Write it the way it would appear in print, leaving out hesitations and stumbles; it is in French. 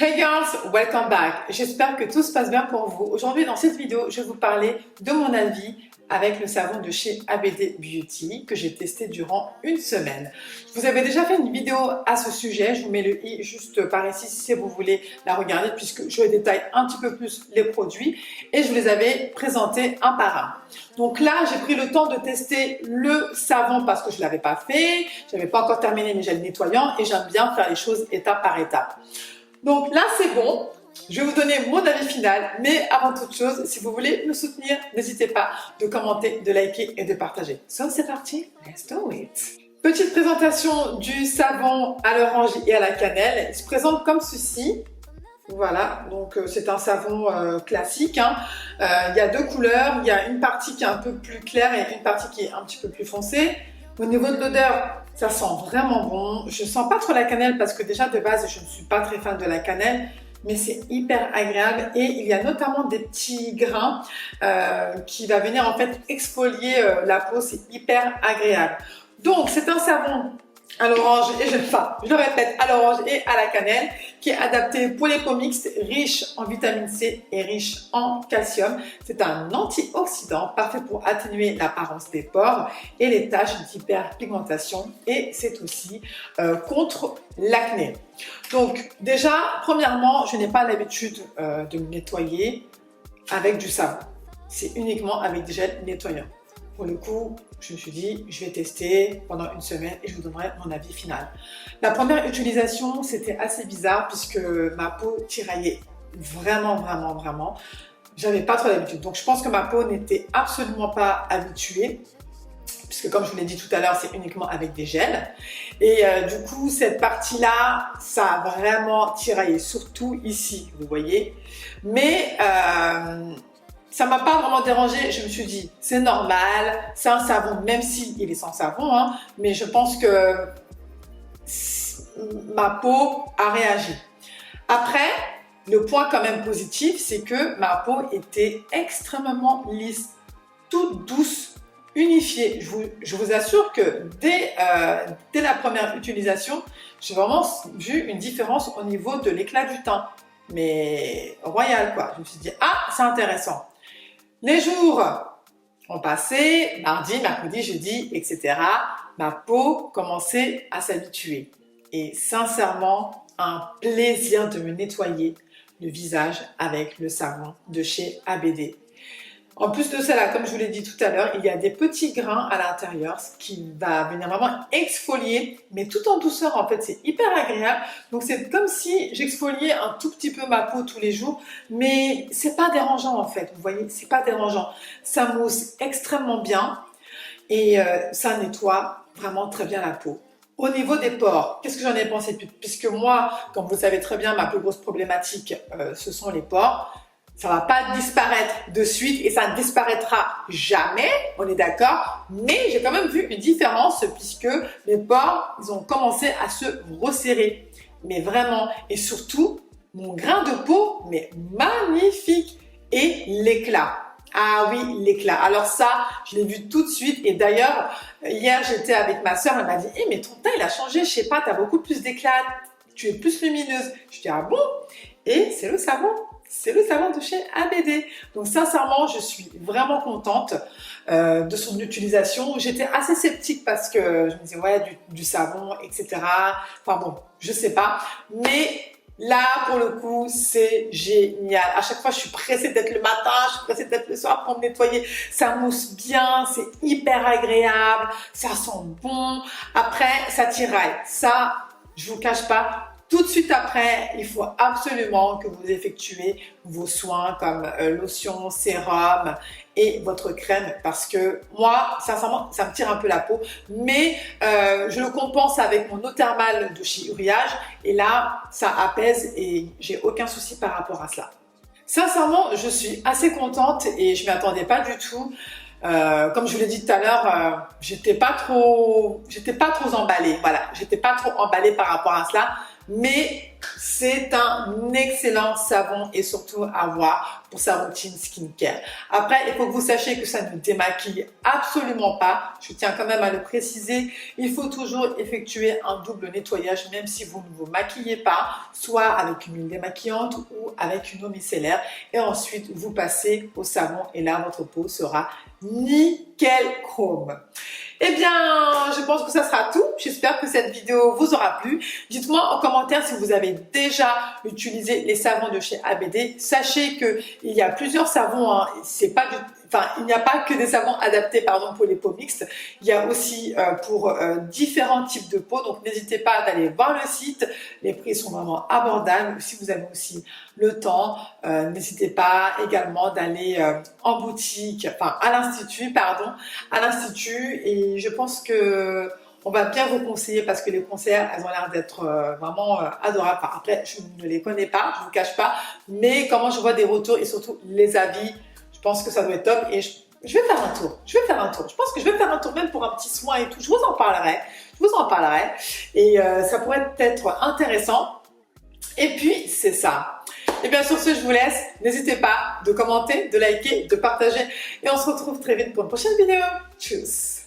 Hey girls, welcome back. J'espère que tout se passe bien pour vous. Aujourd'hui, dans cette vidéo, je vais vous parler de mon avis avec le savon de chez ABD Beauty que j'ai testé durant une semaine. Je vous avais déjà fait une vidéo à ce sujet. Je vous mets le i juste par ici si vous voulez la regarder puisque je détaille un petit peu plus les produits et je vous les avais présentés un par un. Donc là, j'ai pris le temps de tester le savon parce que je ne l'avais pas fait. Je n'avais pas encore terminé mes gels nettoyants et j'aime bien faire les choses étape par étape. Donc là, c'est bon. Je vais vous donner mon avis final. Mais avant toute chose, si vous voulez me soutenir, n'hésitez pas de commenter, de liker et de partager. So, c'est parti. Let's do it. Petite présentation du savon à l'orange et à la cannelle. Il se présente comme ceci. Voilà, donc c'est un savon classique. Il y a deux couleurs. Il y a une partie qui est un peu plus claire et une partie qui est un petit peu plus foncée. Au niveau de l'odeur, ça sent vraiment bon. Je sens pas trop la cannelle parce que déjà de base, je ne suis pas très fan de la cannelle, mais c'est hyper agréable et il y a notamment des petits grains qui va venir en fait exfolier la peau. C'est hyper agréable. Donc c'est un savon à l'orange et je le répète, à l'orange et à la cannelle, qui est adapté pour les peaux mixtes, riche en vitamine C et riche en calcium. C'est un antioxydant parfait pour atténuer l'apparence des pores et les taches d'hyperpigmentation et c'est aussi contre l'acné. Donc déjà, premièrement, je n'ai pas l'habitude de me nettoyer avec du savon. C'est uniquement avec des gels nettoyants. Pour le coup, je me suis dit, je vais tester pendant une semaine et je vous donnerai mon avis final. La première utilisation, c'était assez bizarre puisque ma peau tiraillait vraiment. J'avais pas trop l'habitude. Donc, je pense que ma peau n'était absolument pas habituée puisque comme je vous l'ai dit tout à l'heure, c'est uniquement avec des gels. Et du coup, cette partie-là, ça a vraiment tiraillé, surtout ici, vous voyez. Mais ça m'a pas vraiment dérangé. Je me suis dit, c'est normal, c'est un savon, même s'il est sans savon, mais je pense que ma peau a réagi. Après, le point quand même positif, c'est que ma peau était extrêmement lisse, toute douce, unifiée. Je vous assure que dès la première utilisation, j'ai vraiment vu une différence au niveau de l'éclat du teint. Mais royal quoi. Je me suis dit, ah, c'est intéressant. Les jours ont passé, mardi, mercredi, jeudi, etc. Ma peau commençait à s'habituer. Et sincèrement, un plaisir de me nettoyer le visage avec le savon de chez ABD. En plus de cela, comme je vous l'ai dit tout à l'heure, il y a des petits grains à l'intérieur, ce qui va venir vraiment exfolier, mais tout en douceur en fait, c'est hyper agréable. Donc c'est comme si j'exfoliais un tout petit peu ma peau tous les jours, mais c'est pas dérangeant en fait, vous voyez, c'est pas dérangeant. Ça mousse extrêmement bien et ça nettoie vraiment très bien la peau. Au niveau des pores, qu'est-ce que j'en ai pensé? Puisque moi, comme vous le savez très bien, ma plus grosse problématique, ce sont les pores. Ça va pas disparaître de suite et ça ne disparaîtra jamais, on est d'accord, mais j'ai quand même vu une différence puisque mes pores, ils ont commencé à se resserrer, mais vraiment, et surtout, mon grain de peau, mais magnifique, et l'éclat. Ah oui, l'éclat. Alors ça, je l'ai vu tout de suite et d'ailleurs, hier j'étais avec ma soeur, elle m'a dit « mais ton teint il a changé, je sais pas, tu as beaucoup plus d'éclat, tu es plus lumineuse. » Je dis « ah bon ?» Et c'est le savon. C'est le savon de chez ABD. Donc sincèrement, je suis vraiment contente de son utilisation. J'étais assez sceptique parce que je me disais ouais du savon, etc. Enfin bon, je sais pas. Mais là, pour le coup, c'est génial. À chaque fois, je suis pressée d'être le matin, je suis pressée d'être le soir pour me nettoyer. Ça mousse bien, c'est hyper agréable, ça sent bon. Après, ça tiraille. Ça, je vous cache pas. Tout de suite après, il faut absolument que vous effectuez vos soins comme lotion, sérum et votre crème parce que moi, sincèrement, ça me tire un peu la peau, mais je le compense avec mon eau thermale de chez Uriage et là, ça apaise et j'ai aucun souci par rapport à cela. Sincèrement, je suis assez contente et je ne m'y attendais pas du tout. Comme je vous l'ai dit tout à l'heure, j'étais pas trop emballée. Voilà, j'étais pas trop emballée par rapport à cela. mais c'est un excellent savon et surtout à avoir pour sa routine skincare. Après, il faut que vous sachiez que ça ne démaquille absolument pas. Je tiens quand même à le préciser. Il faut toujours effectuer un double nettoyage, même si vous ne vous maquillez pas, soit avec une huile démaquillante ou avec une eau micellaire. Et ensuite, vous passez au savon et là, votre peau sera nickel chrome. Eh bien, je pense que ça sera tout. J'espère que cette vidéo vous aura plu. Dites-moi en commentaire si vous avez déjà utilisé les savons de chez ABD. Sachez qu'il y a plusieurs savons, hein. C'est pas il n'y a pas que des savons adaptés pour les peaux mixtes. Il y a aussi pour différents types de peaux. Donc, n'hésitez pas d'aller voir le site. Les prix sont vraiment abordables. Si vous avez aussi le temps, n'hésitez pas également d'aller en boutique, à l'institut. Et je pense que on va bien vous conseiller parce que les conseillères, elles ont l'air d'être vraiment adorables. Après, je ne les connais pas, je ne vous cache pas, mais comment je vois des retours et surtout les avis, je pense que ça doit être top et je vais faire un tour. Je pense que je vais faire un tour même pour un petit soin et tout. Je vous en parlerai. Et ça pourrait être intéressant. Et puis, c'est ça. Et bien sur ce, je vous laisse. N'hésitez pas de commenter, de liker, de partager. Et on se retrouve très vite pour une prochaine vidéo. Tchuss!